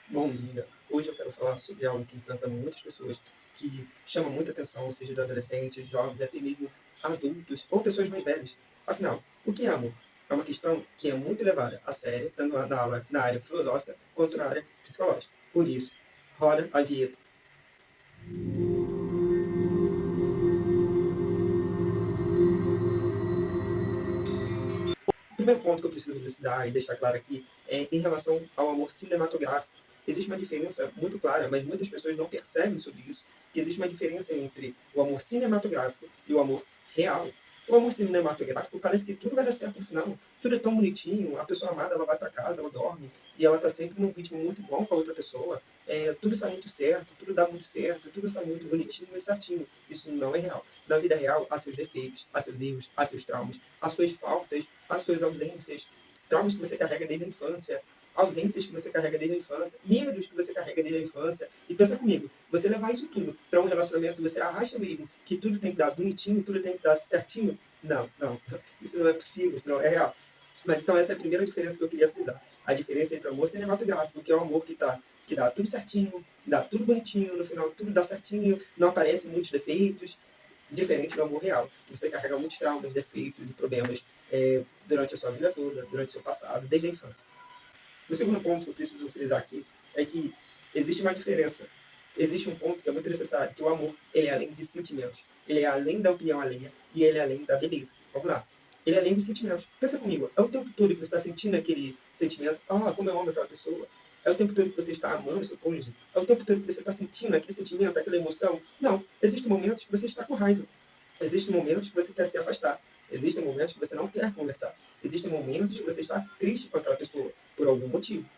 Bom dia. Hoje eu quero falar sobre algo que encanta muitas pessoas, que chama muita atenção, seja de adolescentes, jovens, até mesmo adultos ou pessoas mais velhas. Afinal, o que é amor? É uma questão que é muito levada a sério, tanto na área filosófica quanto na área psicológica. Por isso, roda a vinheta. O primeiro ponto que eu preciso elucidar e deixar claro aqui é em relação ao amor cinematográfico. Existe uma diferença muito clara, mas muitas pessoas não percebem sobre isso, que existe uma diferença entre o amor cinematográfico e o amor real. O amor cinematográfico parece que tudo vai dar certo no final. Tudo é tão bonitinho, a pessoa amada ela vai para casa, ela dorme, e ela está sempre num ritmo muito bom com a outra pessoa. Tudo sai muito certo, tudo dá muito certo, tudo sai muito bonitinho e certinho. Isso não é real. Na vida real, há seus defeitos, há seus erros, há seus traumas, há suas faltas, há suas ausências, traumas que você carrega desde a infância, ausências que você carrega desde a infância, medos que você carrega desde a infância. E pensa comigo, você levar isso tudo para um relacionamento, você acha mesmo que tudo tem que dar bonitinho, tudo tem que dar certinho? Não, não. Isso não é possível, isso não é real. Mas então essa é a primeira diferença que eu queria frisar. A diferença entre o amor cinematográfico, que é o amor que dá tudo certinho, dá tudo bonitinho, no final tudo dá certinho, não aparecem muitos defeitos, diferente do amor real. Você carrega muitos traumas, defeitos e problemas durante a sua vida toda, durante o seu passado, desde a infância. O segundo ponto que eu preciso frisar aqui é que existe uma diferença. Existe um ponto que é muito necessário, que o amor ele é além de sentimentos. Ele é além da opinião alheia e ele é além da beleza. Vamos lá. Ele é além dos sentimentos. Pensa comigo, é o tempo todo que você está sentindo aquele sentimento, como eu amo aquela pessoa. É o tempo todo que você está amando seu cônjuge. É o tempo todo que você está sentindo aquele sentimento, aquela emoção. Não. Existem momentos que você está com raiva. Existem momentos que você quer se afastar. Existem momentos que você não quer conversar. Existem momentos que você está triste com aquela pessoa, por algum motivo.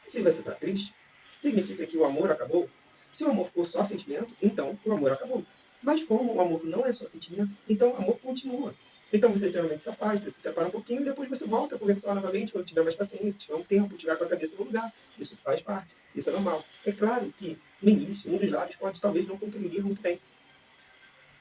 E se você está triste, significa que o amor acabou? Se o amor for só sentimento, então o amor acabou. Mas como o amor não é só sentimento, então o amor continua. Então você geralmente se afasta, se separa um pouquinho e depois você volta a conversar novamente quando tiver mais paciência, tiver um tempo, tiver com a cabeça no lugar. Isso faz parte, isso é normal. É claro que no início um dos lados pode talvez não compreender muito bem.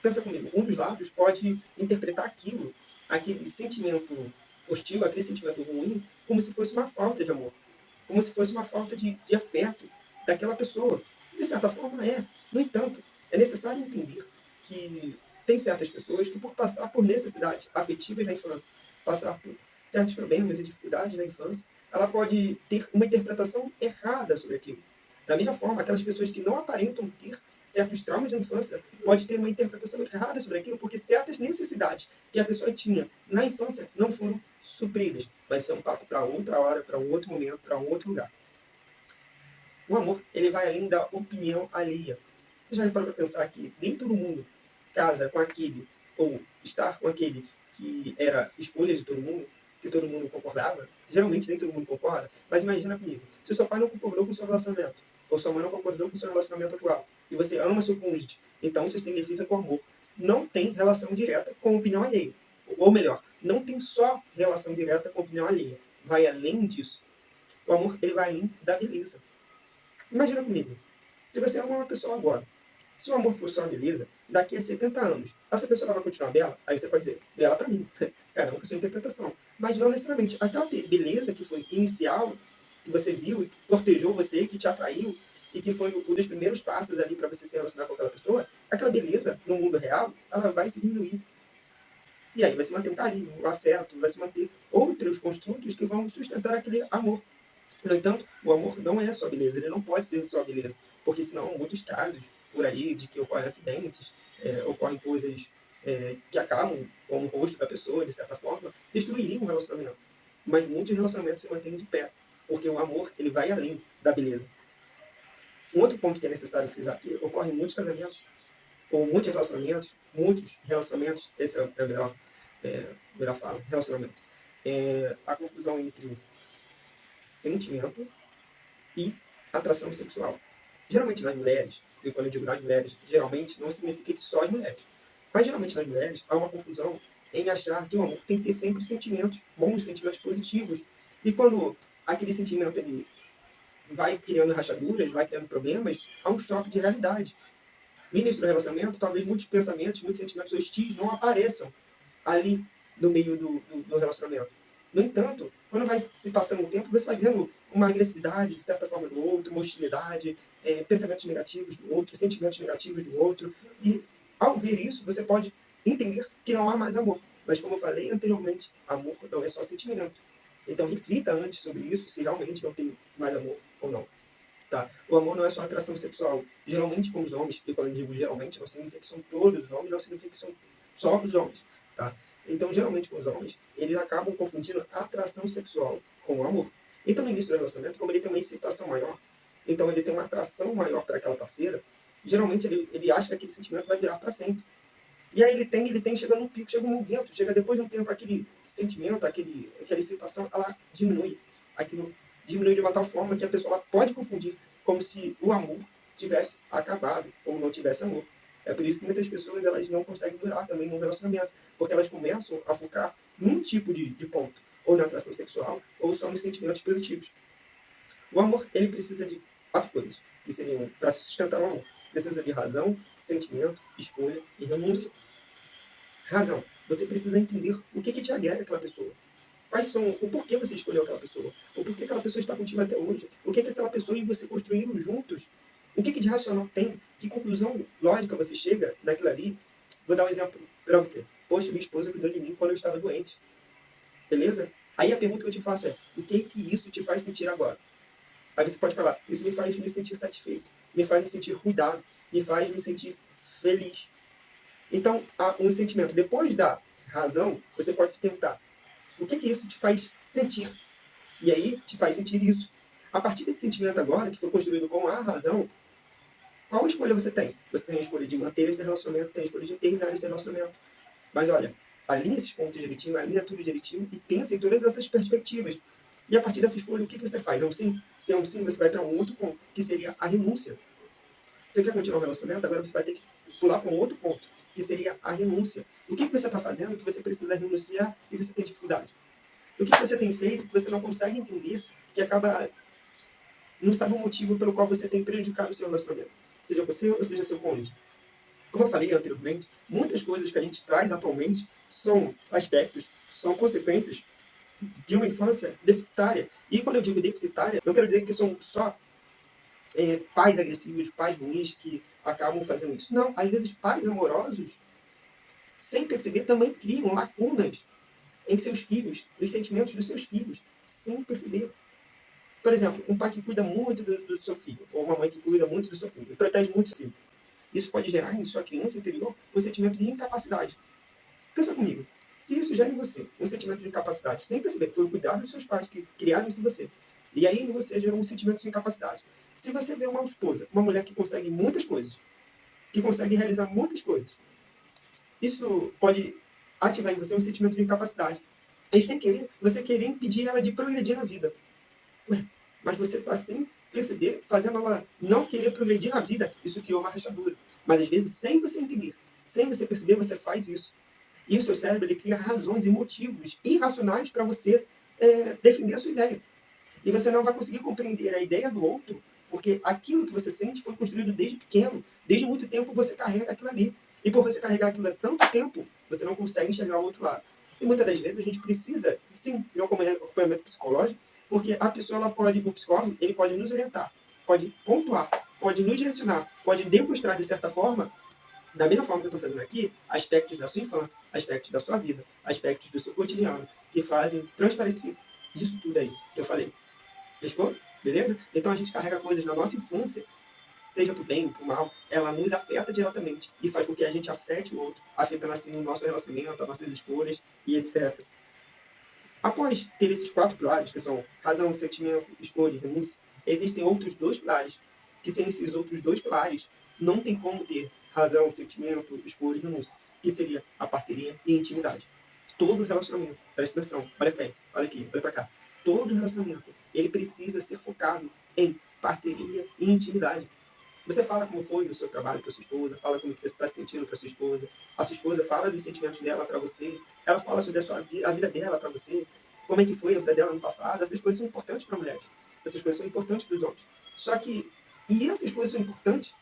Pensa comigo, um dos lados pode interpretar aquilo, aquele sentimento hostil, aquele sentimento ruim, como se fosse uma falta de amor, como se fosse uma falta de afeto daquela pessoa. De certa forma é. No entanto, é necessário entender que tem certas pessoas que, por passar por necessidades afetivas na infância, passar por certos problemas e dificuldades na infância, ela pode ter uma interpretação errada sobre aquilo. Da mesma forma, aquelas pessoas que não aparentam ter certos traumas da infância pode ter uma interpretação errada sobre aquilo, porque certas necessidades que a pessoa tinha na infância não foram supridas. Vai ser um papo para outra hora, para um outro momento, para um outro lugar. O amor, ele vai além da opinião alheia. Você já reparou para pensar que nem todo mundo casa com aquele, ou estar com aquele que era escolha de todo mundo, que todo mundo concordava? Geralmente nem todo mundo concorda, mas imagina comigo, se seu pai não concordou com o seu relacionamento, ou sua mãe não concordou com o seu relacionamento atual, e você ama seu cônjuge, então isso significa que o amor não tem relação direta com a opinião alheia. Ou melhor, não tem só relação direta com a opinião alheia. Vai além disso. O amor, ele vai além da beleza. Imagina comigo, se você ama uma pessoa agora, se o amor for só uma beleza, daqui a 70 anos, essa pessoa vai continuar bela? Aí você pode dizer, bela pra mim. Caramba, que é sua interpretação. Mas não necessariamente. Aquela beleza que foi inicial, que você viu, que cortejou você, que te atraiu, e que foi um dos primeiros passos ali para você se relacionar com aquela pessoa, aquela beleza, no mundo real, ela vai se diminuir. E aí vai se manter um carinho, um afeto, vai se manter outros construtos que vão sustentar aquele amor. No entanto, o amor não é só beleza, ele não pode ser só beleza, porque senão muitos casos por aí de que ocorrem acidentes, ocorrem coisas que acabam com o rosto da pessoa, de certa forma, destruiriam o relacionamento. Mas muitos relacionamentos se mantêm de pé, porque o amor ele vai além da beleza. Um outro ponto que é necessário frisar aqui, ocorre em muitos casamentos, ou muitos relacionamentos, esse é a melhor fala, relacionamento, a confusão entre sentimento e atração sexual. Geralmente nas mulheres, e quando eu digo nas mulheres, geralmente não significa que só as mulheres, mas geralmente nas mulheres há uma confusão em achar que o amor tem que ter sempre sentimentos bons, sentimentos positivos. E quando aquele sentimento ele vai criando rachaduras, vai criando problemas, há um choque de realidade. No início do relacionamento, talvez muitos pensamentos, muitos sentimentos hostis não apareçam ali no meio do relacionamento. No entanto, quando vai se passando o tempo, você vai vendo uma agressividade, de certa forma, do outro, uma hostilidade, pensamentos negativos do outro, sentimentos negativos do outro. E, ao ver isso, você pode entender que não há mais amor. Mas, como eu falei anteriormente, amor não é só sentimento. Então, reflita antes sobre isso, se realmente não tem mais amor ou não. Tá? O amor não é só atração sexual. Geralmente com os homens, e quando eu digo geralmente, não significa que são todos os homens, não significa que são só os homens. Tá? Então, geralmente com os homens, eles acabam confundindo atração sexual com o amor. Então, no início do relacionamento, como ele tem uma excitação maior, então ele tem uma atração maior para aquela parceira, geralmente ele acha que aquele sentimento vai durar para sempre. E aí ele tem, chega num pico, chega um momento, chega depois de um tempo, aquele sentimento, aquela excitação, ela diminui. Aquilo diminui de uma tal forma que a pessoa pode confundir como se o amor tivesse acabado ou não tivesse amor. É por isso que muitas pessoas elas não conseguem durar também num relacionamento, porque elas começam a focar num tipo de ponto, ou na atração sexual, ou só nos sentimentos positivos. O amor, ele precisa de 4 coisas, que seriam, para sustentar o amor, precisa de razão, sentimento, escolha e renúncia. Razão. Você precisa entender o que te agrega aquela pessoa. Quais são, o porquê você escolheu aquela pessoa. O porquê aquela pessoa está contigo até hoje. O que aquela pessoa e você construíram juntos. O que de racional tem. Que conclusão lógica você chega naquilo ali. Vou dar um exemplo para você. Poxa, minha esposa cuidou de mim quando eu estava doente. Beleza? Aí a pergunta que eu te faço é, o que isso te faz sentir agora? Aí você pode falar, isso me faz me sentir satisfeito. Me faz me sentir cuidado. Me faz me sentir feliz. Então, há um sentimento. Depois da razão, você pode se perguntar, o que isso te faz sentir? E aí, te faz sentir isso. A partir desse sentimento agora, que foi construído com a razão, qual escolha você tem? Você tem a escolha de manter esse relacionamento, tem a escolha de terminar esse relacionamento. Mas olha, alinha esses pontos direitinho, alinha tudo direitinho e pensa em todas essas perspectivas. E a partir dessa escolha, o que você faz? É um sim? Se é um sim, você vai para um outro ponto, que seria a renúncia. Você quer continuar o relacionamento, agora você vai ter que pular para um outro ponto, que seria a renúncia. O que você está fazendo que você precisa renunciar e você tem dificuldade? O que você tem feito que você não consegue entender, que acaba não sabe o motivo pelo qual você tem prejudicado o seu relacionamento? Seja você ou seja seu cônjuge. Como eu falei anteriormente, muitas coisas que a gente traz atualmente são aspectos, são consequências de uma infância deficitária. E quando eu digo deficitária, não quero dizer que são só pais agressivos, pais ruins que acabam fazendo isso. Não, às vezes pais amorosos, sem perceber, também criam lacunas em seus filhos, nos sentimentos dos seus filhos, sem perceber. Por exemplo, um pai que cuida muito do seu filho, ou uma mãe que cuida muito do seu filho, e protege muito o seu filho. Isso pode gerar em sua criança interior um sentimento de incapacidade. Pensa comigo. Se isso gera em você um sentimento de incapacidade, sem perceber que foi o cuidado dos seus pais que criaram isso em você, e aí em você gerou um sentimento de incapacidade. Se você vê uma esposa, uma mulher que consegue muitas coisas, que consegue realizar muitas coisas, isso pode ativar em você um sentimento de incapacidade. E sem querer, você querer impedir ela de progredir na vida. Ué, mas você está sem perceber, fazendo ela não querer progredir na vida. Isso criou uma rachadura. Mas às vezes, sem você entender, sem você perceber, você faz isso. E o seu cérebro ele cria razões e motivos irracionais para você defender a sua ideia. E você não vai conseguir compreender a ideia do outro, porque aquilo que você sente foi construído desde pequeno. Desde muito tempo você carrega aquilo ali. E por você carregar aquilo há tanto tempo, você não consegue enxergar o outro lado. E muitas das vezes a gente precisa, sim, de um acompanhamento psicológico, porque a pessoa, ela pode, o psicólogo, ele pode nos orientar, pode pontuar, pode nos direcionar, pode demonstrar de certa forma, da mesma forma que eu estou fazendo aqui, aspectos da sua infância, aspectos da sua vida, aspectos do seu cotidiano, que fazem transparecer disso tudo aí que eu falei. Pescou? Beleza? Então a gente carrega coisas na nossa infância, seja pro bem, pro mal, ela nos afeta diretamente e faz com que a gente afete o outro, afetando assim o nosso relacionamento, as nossas escolhas e etc. Após ter esses 4 pilares, que são razão, sentimento, escolha e renúncia, existem outros 2 pilares, que sem esses outros 2 pilares, não tem como ter razão, sentimento, escolha e renúncia, que seria a parceria e a intimidade. Todo relacionamento, presta atenção, olha aqui, olha pra cá. Todo relacionamento, ele precisa ser focado em parceria e intimidade. Você fala como foi o seu trabalho para sua esposa, fala como que você está se sentindo para sua esposa. A sua esposa fala dos sentimentos dela para você. Ela fala sobre a vida dela para você. Como é que foi a vida dela no passado. Essas coisas são importantes para mulheres. Essas coisas são importantes para os homens. Só que, e essas coisas são importantes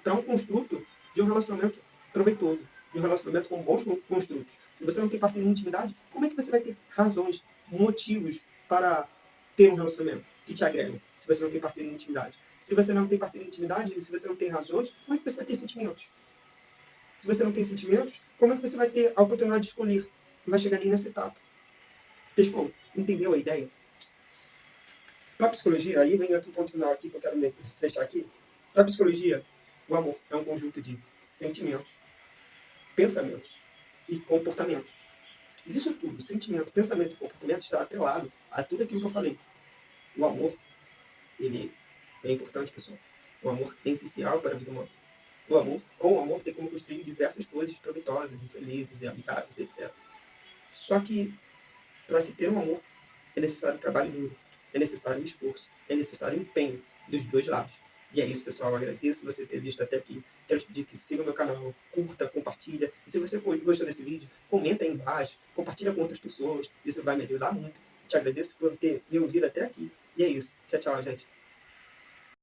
para um construto de um relacionamento proveitoso, de um relacionamento com bons construtos. Se você não tem parceria e intimidade, como é que você vai ter razões motivos para ter um relacionamento que te agregam, se você não tem parceiro em intimidade. Se você não tem parceiro em intimidade, e se você não tem razões, como é que você vai ter sentimentos? Se você não tem sentimentos, como é que você vai ter a oportunidade de escolher? Não vai chegar nem nessa etapa. Pessoal, entendeu a ideia? Para a psicologia, aí vem aqui o ponto final aqui que eu quero fechar aqui. Para a psicologia, o amor é um conjunto de sentimentos, pensamentos e comportamentos. Isso tudo, sentimento, pensamento e comportamento, está atrelado a tudo aquilo que eu falei. O amor, ele é importante, pessoal. O amor é essencial para a vida humana. Com o amor, tem como construir diversas coisas proveitosas, infelizes e amigáveis, etc. Só que, para se ter um amor, é necessário trabalho duro, é necessário esforço, é necessário empenho dos dois lados. E é isso, pessoal. Eu agradeço você ter visto até aqui. Quero te pedir que siga o meu canal, curta, compartilha. E se você gostou desse vídeo, comenta aí embaixo, compartilha com outras pessoas. Isso vai me ajudar muito. Te agradeço por ter me ouvido até aqui. E é isso. Tchau, tchau, gente.